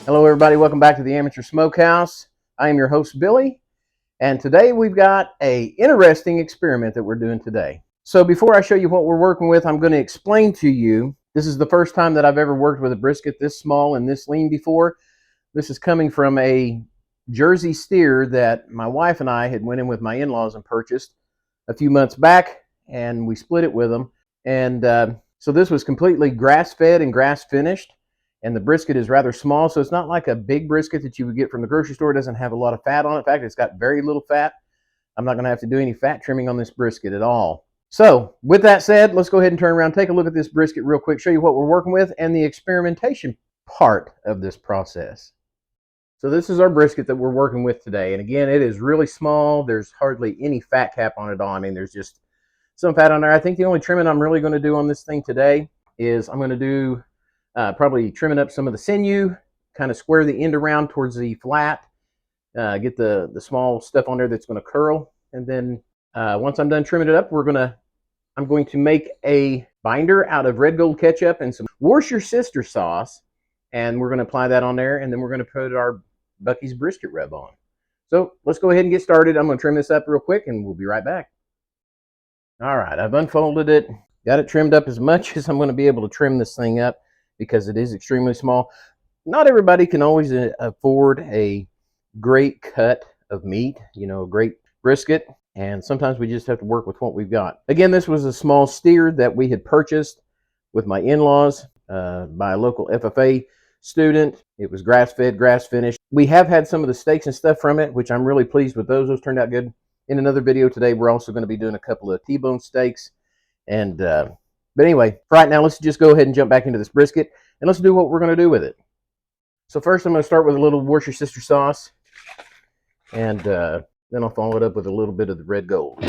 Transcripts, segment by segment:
Hello everybody, welcome back to the Amateur Smokehouse. I am your host Billy, and today we've got an interesting experiment that we're doing today. So before I show you what we're working with, I'm going to explain to you, this is the first time that I've ever worked with a brisket this small and this lean before. This is coming from a Jersey steer that my wife and I had went in with my in-laws and purchased a few months back, and we split it with them. And so this was completely grass-fed and grass-finished. And the brisket is rather small, so it's not like a big brisket that you would get from the grocery store. It doesn't have a lot of fat on it. In fact, it's got very little fat. I'm not going to have to do any fat trimming on this brisket at all. So with that said, let's go ahead and turn around, take a look at this brisket real quick, show you what we're working with and the experimentation part of this process. So this is our brisket that we're working with today. And again, it is really small. There's hardly any fat cap on it all. I mean, there's just some fat on there. I think the only trimming I'm really going to do on this thing today is I'm going to do probably trimming up some of the sinew, kind of square the end around towards the flat, get the small stuff on there that's going to curl. And then once I'm done trimming it up, I'm going to make a binder out of RedGold Ketchup and some Worsh-ur-sister Sauce, and we're going to apply that on there, and then we're going to put our Buckee's brisket rub on. So let's go ahead and get started. I'm going to trim this up real quick, and we'll be right back. All right, I've unfolded it, got it trimmed up as much as I'm going to be able to trim this thing up, because it is extremely small. Not everybody can always afford a great cut of meat, a great brisket, and sometimes we just have to work with what we've got. Again, this was a small steer that we had purchased with my in-laws by a local FFA student. It was grass-fed, grass-finished. We have had some of the steaks and stuff from it, which I'm really pleased with those. Those turned out good. In another video today, we're also going to be doing a couple of T-bone steaks, and but anyway, for right now, let's just go ahead and jump back into this brisket, and let's do what we're going to do with it. So first, I'm going to start with a little Worsh-ur-sister sauce, and then I'll follow it up with a little bit of the RedGold.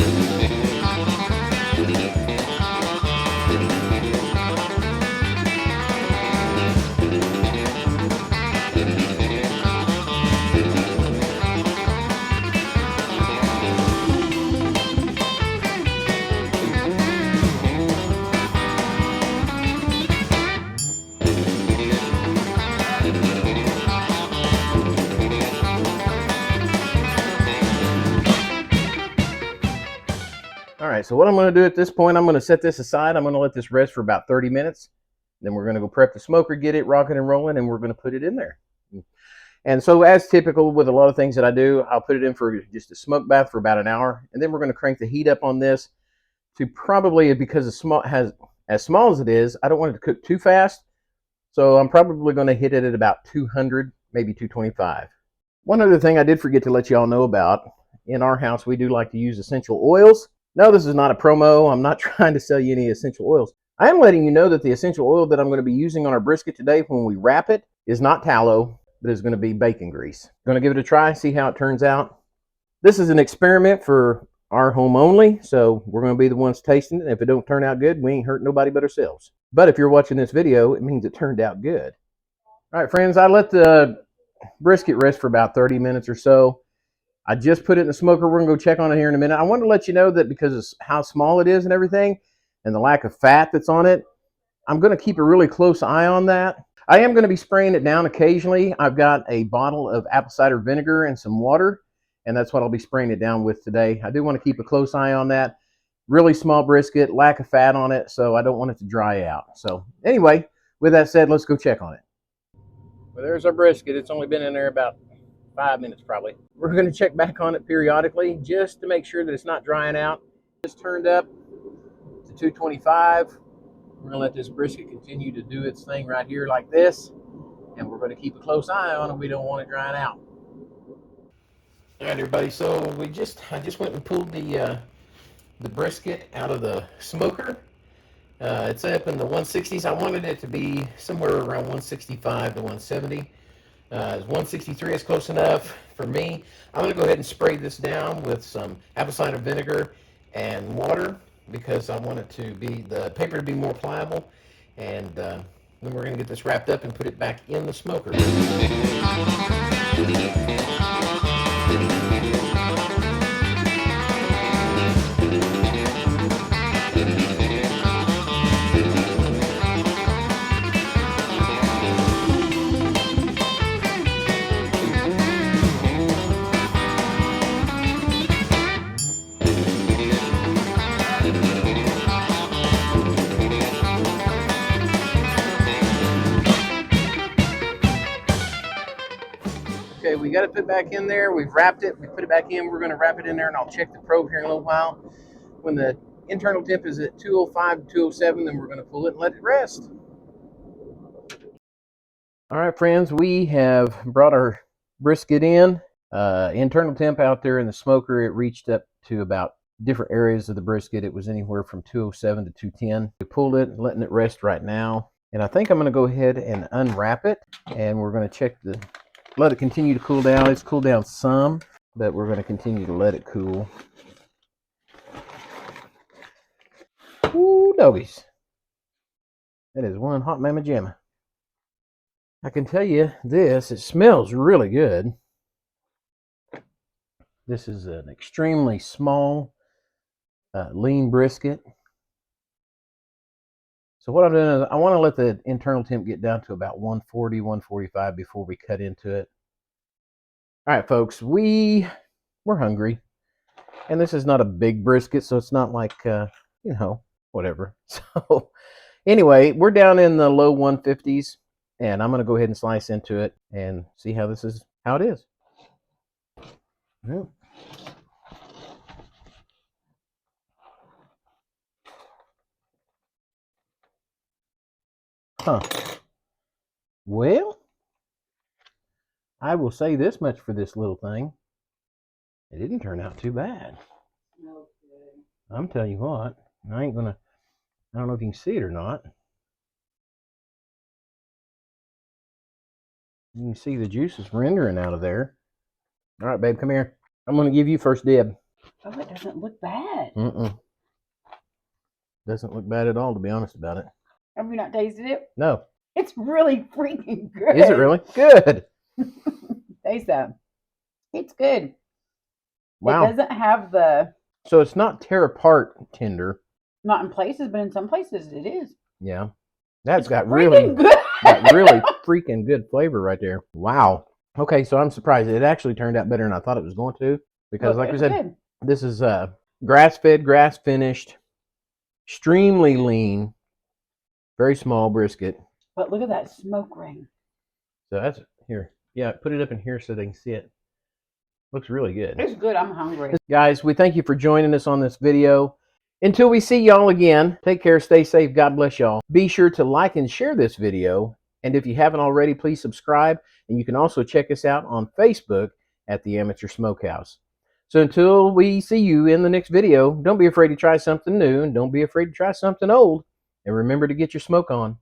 All right, so what I'm going to do at this point, I'm going to set this aside. I'm going to let this rest for about 30 minutes. Then we're going to go prep the smoker, get it rocking and rolling, and we're going to put it in there. And so as typical with a lot of things that I do, I'll put it in for just a smoke bath for about an hour. And then we're going to crank the heat up on this to probably, because as small as it is, I don't want it to cook too fast. So I'm probably going to hit it at about 200, maybe 225. One other thing I did forget to let you all know about, in our house, we do like to use essential oils. No, this is not a promo. I'm not trying to sell you any essential oils. I am letting you know that the essential oil that I'm going to be using on our brisket today when we wrap it is not tallow, but is going to be bacon grease. I'm going to give it a try, see how it turns out. This is an experiment for our home only, so we're going to be the ones tasting it. If it don't turn out good, we ain't hurting nobody but ourselves. But if you're watching this video, it means it turned out good. All right, friends, I let the brisket rest for about 30 minutes or so. I just put it in the smoker. We're going to go check on it here in a minute. I wanted to let you know that because of how small it is and everything, and the lack of fat that's on it, I'm going to keep a really close eye on that. I am going to be spraying it down occasionally. I've got a bottle of apple cider vinegar and some water, and that's what I'll be spraying it down with today. I do want to keep a close eye on that. Really small brisket, lack of fat on it, so I don't want it to dry out. So anyway, with that said, let's go check on it. Well, there's our brisket. It's only been in there about 5 minutes probably. We're going to check back on it periodically just to make sure that it's not drying out. It's turned up to 225. We're going to let this brisket continue to do its thing right here like this, and we're going to keep a close eye on it. We don't want it drying out. All right, everybody. So I just went and pulled the brisket out of the smoker. It's up in the 160s. I wanted it to be somewhere around 165 to 170. 163 is close enough for me. I'm going to go ahead and spray this down with some apple cider vinegar and water because I want it to be, the paper to be more pliable. And then we're going to get this wrapped up and put it back in the smoker. we got it put back in there. We've wrapped it. We put it back in. We're going to wrap it in there, and I'll check the probe here in a little while. When the internal temp is at 205 to 207, then we're going to pull it and let it rest. All right, friends, we have brought our brisket in. Internal temp out there in the smoker, it reached up to about different areas of the brisket. It was anywhere from 207 to 210. We pulled it, letting it rest right now. And I think I'm going to go ahead and unwrap it, and we're going to check let it continue to cool down. It's cooled down some, but we're going to continue to let it cool. Ooh, doggies. That is one hot mama jamma. I can tell you this, it smells really good. This is an extremely small, lean brisket. So what I'm doing is I want to let the internal temp get down to about 140, 145 before we cut into it. All right, folks, we're hungry. And this is not a big brisket, so it's not like, whatever. So anyway, we're down in the low 150s, and I'm going to go ahead and slice into it and see how it is. Yeah. Huh. Well, I will say this much for this little thing. It didn't turn out too bad. Okay. I'm telling you what, I don't know if you can see it or not. You can see the juices rendering out of there. All right, babe, come here. I'm going to give you first dib. Oh, it doesn't look bad. Doesn't look bad at all, to be honest about it. Have you not tasted it? No. It's really freaking good. Is it really? Good. Taste that. It's good. Wow. It doesn't have the... So it's not tear apart tender. Not in places, but in some places it is. Yeah. That's got really good. Got really freaking good flavor right there. Wow. Okay, so I'm surprised. It actually turned out better than I thought it was going to. Because like we said, this is grass-fed, grass-finished, extremely lean, very small brisket. But look at that smoke ring. So that's here. Yeah, put it up in here so they can see it. Looks really good. It's good. I'm hungry. Guys, we thank you for joining us on this video. Until we see y'all again, take care, stay safe, God bless y'all. Be sure to like and share this video. And if you haven't already, please subscribe. And you can also check us out on Facebook at the Amateur Smokehouse. So until we see you in the next video, don't be afraid to try something new, and don't be afraid to try something old. And remember to get your smoke on.